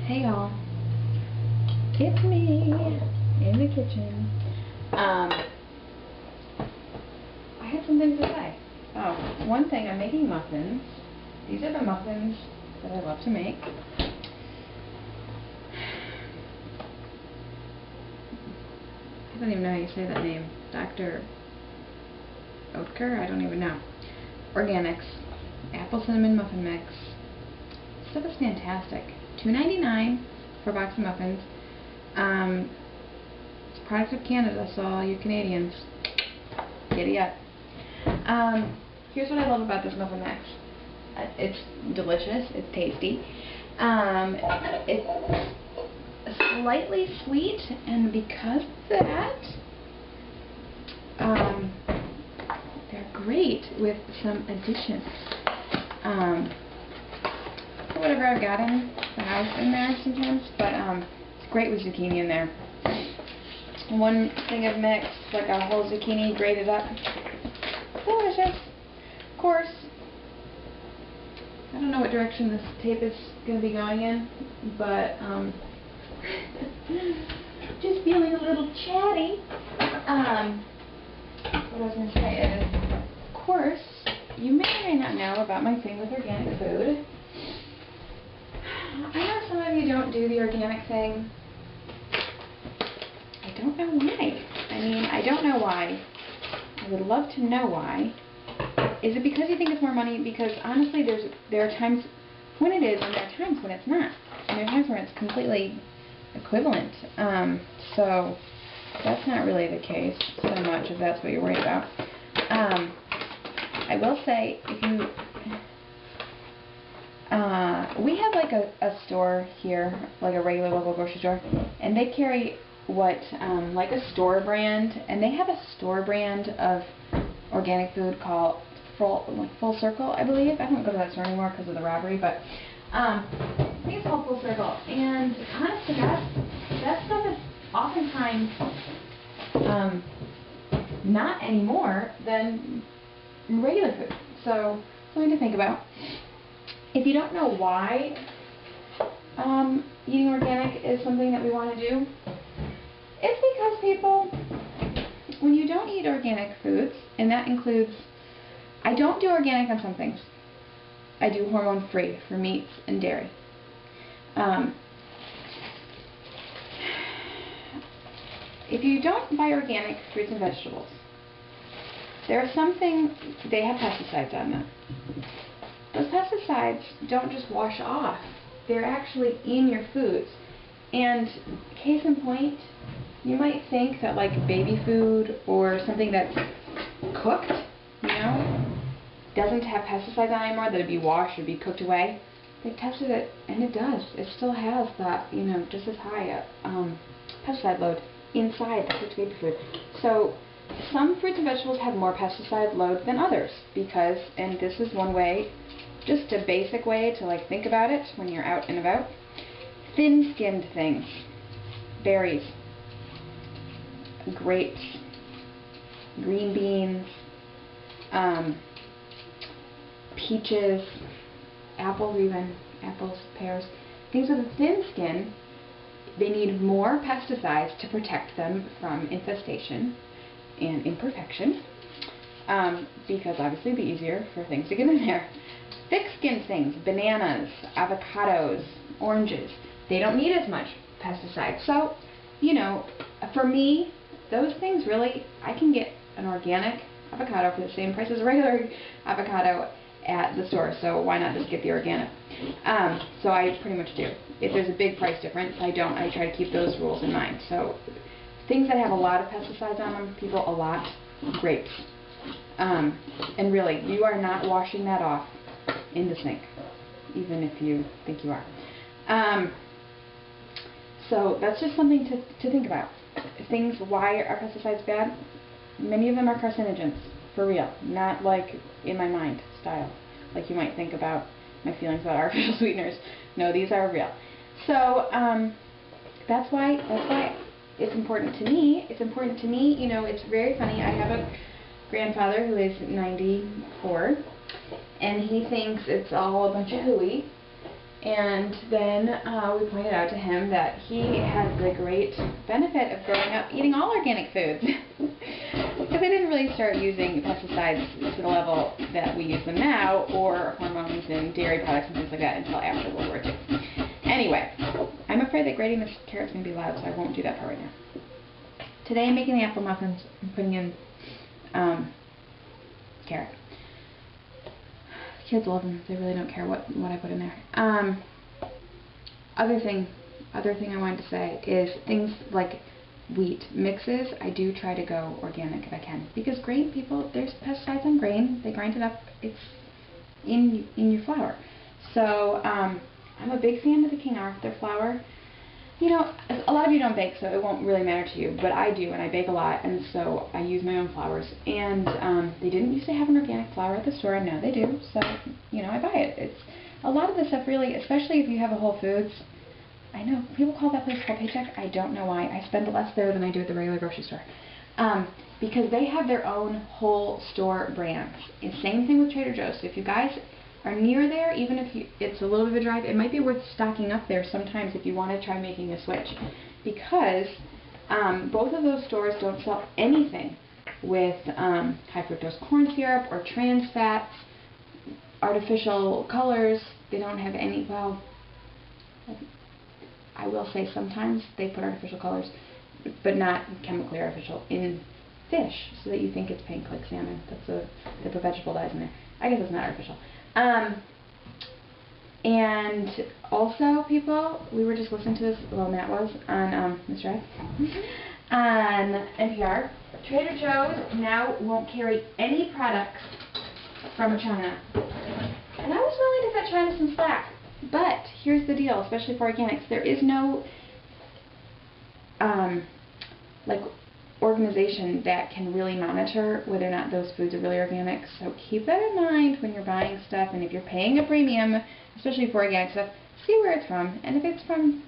Hey y'all, it's me in the kitchen. I had some things to say. One thing, I'm making muffins. These are the muffins that I love to make. I don't even know how you say that name. Dr. Oetker? I don't even know. Organics. Apple cinnamon muffin mix. Stuff is fantastic. $2.99 for a box of muffins. It's a product of Canada, so all you Canadians, giddy up. Here's what I love about this muffin mix. It's delicious. It's tasty. It's slightly sweet, and because of that, they're great with some additions. Whatever I've got in the house in there sometimes, but it's great with zucchini in there. One thing of mix, like a whole zucchini grated up. Delicious. Of course, I don't know what direction this tape is going to be going in, but just feeling a little chatty. What I was going to say is, of course, you may or may not know about my thing with organic food. I know some of you don't do the organic thing. I don't know why. I don't know why. I would love to know why. Is it because you think it's more money? Because honestly, there are times when it is, and there are times when it's not. And there are times when it's completely equivalent. So that's not really the case so much, if that's what you're worried about. I will say, if you... we have like a store here, like a regular local grocery store, and they carry what, like a store brand, and they have a store brand of organic food called Full Circle, I believe. I don't go to that store anymore because of the robbery, but I think it's called Full Circle. And honest to God, that stuff is oftentimes not any more than regular food. So something to think about. If you don't know why eating organic is something that we want to do, it's because people, when you don't eat organic foods, and that includes, I don't do organic on some things. I do hormone-free for meats and dairy. If you don't buy organic fruits and vegetables, there are some things, they have pesticides on them. Those pesticides don't just wash off. They're actually in your foods. And case in point, you might think that like baby food or something that's cooked, doesn't have pesticides on anymore, that it'd be washed or be cooked away. They've tested it, and it does. It still has that, just as high a pesticide load inside the cooked baby food. So some fruits and vegetables have more pesticide load than others because, and this is one way, just a basic way to like think about it when you're out and about, thin-skinned things, berries, grapes, green beans, peaches, apples even, pears, things with a thin skin, they need more pesticides to protect them from infestation and imperfection, because obviously it'd be easier for things to get in there. Thick-skinned things, bananas, avocados, oranges, they don't need as much pesticide. So, for me, those things really, I can get an organic avocado for the same price as a regular avocado at the store, so why not just get the organic? So I pretty much do. If there's a big price difference, I try to keep those rules in mind. So things that have a lot of pesticides on them, a lot, grapes. And really, you are not washing that off in the sink, even if you think you are. So that's just something to think about. Things, why are pesticides bad? Many of them are carcinogens, for real. Not like in my mind style, like you might think about my feelings about artificial sweeteners. No, these are real. So that's why it's important to me. It's important to me, it's very funny. I have a grandfather who is 94, and he thinks it's all a bunch of hooey. And then we pointed out to him that he has the great benefit of growing up eating all organic foods. Because they didn't really start using pesticides to the level that we use them now, or hormones in dairy products and things like that until after World War II. Anyway, I'm afraid that grating this carrot's going to be loud, so I won't do that part right now. Today I'm making the apple muffins. I'm putting in carrot. Kids love them. They really don't care what I put in there. Other thing I wanted to say is things like wheat mixes. I do try to go organic if I can, because grain, there's pesticides on grain. They grind it up. It's in your flour. So I'm a big fan of the King Arthur flour. You know, a lot of you don't bake, so it won't really matter to you, but I do, and I bake a lot, and so I use my own flours. And they didn't used to have an organic flour at the store, and now they do, so, you know, I buy it. It's a lot of the stuff really, especially if you have a Whole Foods. I know, people call that place called Paycheck. I don't know why. I spend less there than I do at the regular grocery store. Because they have their own whole store brands. And same thing with Trader Joe's. So if you guys are near there, even if it's a little bit of a drive, it might be worth stocking up there sometimes if you want to try making a switch, because both of those stores don't sell anything with high fructose corn syrup or trans fats, artificial colors. They don't have any, well, I will say sometimes they put artificial colors, but not chemically artificial, in fish, so that you think it's pink like salmon. They put vegetable dyes in there. I guess it's not artificial. And also, people, we were just listening to this, well, Matt was, on Mr. F, on NPR. Trader Joe's now won't carry any products from China. And I was willing to cut China some slack. But here's the deal, especially for organics, there is no organization that can really monitor whether or not those foods are really organic. So keep that in mind when you're buying stuff, and if you're paying a premium, especially for organic stuff, see where it's from. And if it's from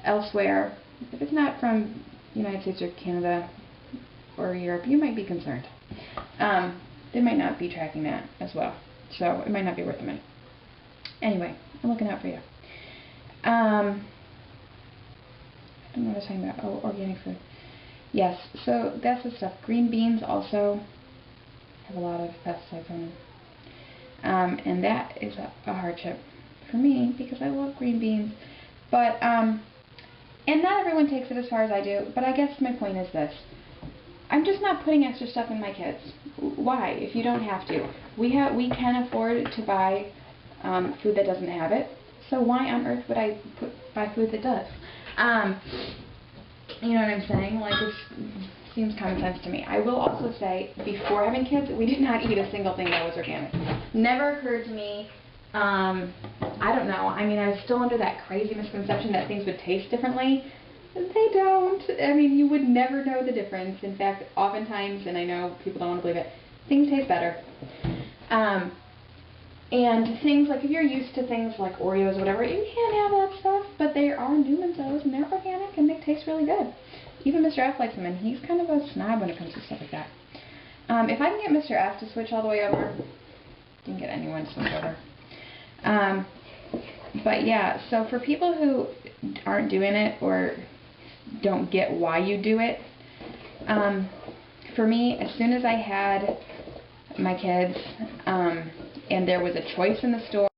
elsewhere, if it's not from the United States or Canada or Europe, you might be concerned. They might not be tracking that as well, so it might not be worth the money. Anyway, I'm looking out for you. I don't know what I was talking about. Oh, organic food. Yes, so that's the stuff. Green beans also have a lot of pesticides on them. And that is a hardship for me, because I love green beans. But, and not everyone takes it as far as I do, but I guess my point is this. I'm just not putting extra stuff in my kids. Why? If you don't have to. We can afford to buy food that doesn't have it, so why on earth would I buy food that does? You know what I'm saying? Like, it seems common sense to me. I will also say, before having kids, we did not eat a single thing that was organic. Never occurred to me. I don't know. I mean, I was still under that crazy misconception that things would taste differently. They don't. I mean, you would never know the difference. In fact, oftentimes, and I know people don't want to believe it, things taste better. And things like, if you're used to things like Oreos or whatever, you can't have that stuff, but there are Newman's-O's, and they're organic, and they taste really good. Even Mr. F likes them, and he's kind of a snob when it comes to stuff like that. If I can get Mr. F to switch all the way over, I can get anyone to switch over. But yeah, so for people who aren't doing it or don't get why you do it, for me, as soon as I had my kids, and there was a choice in the store,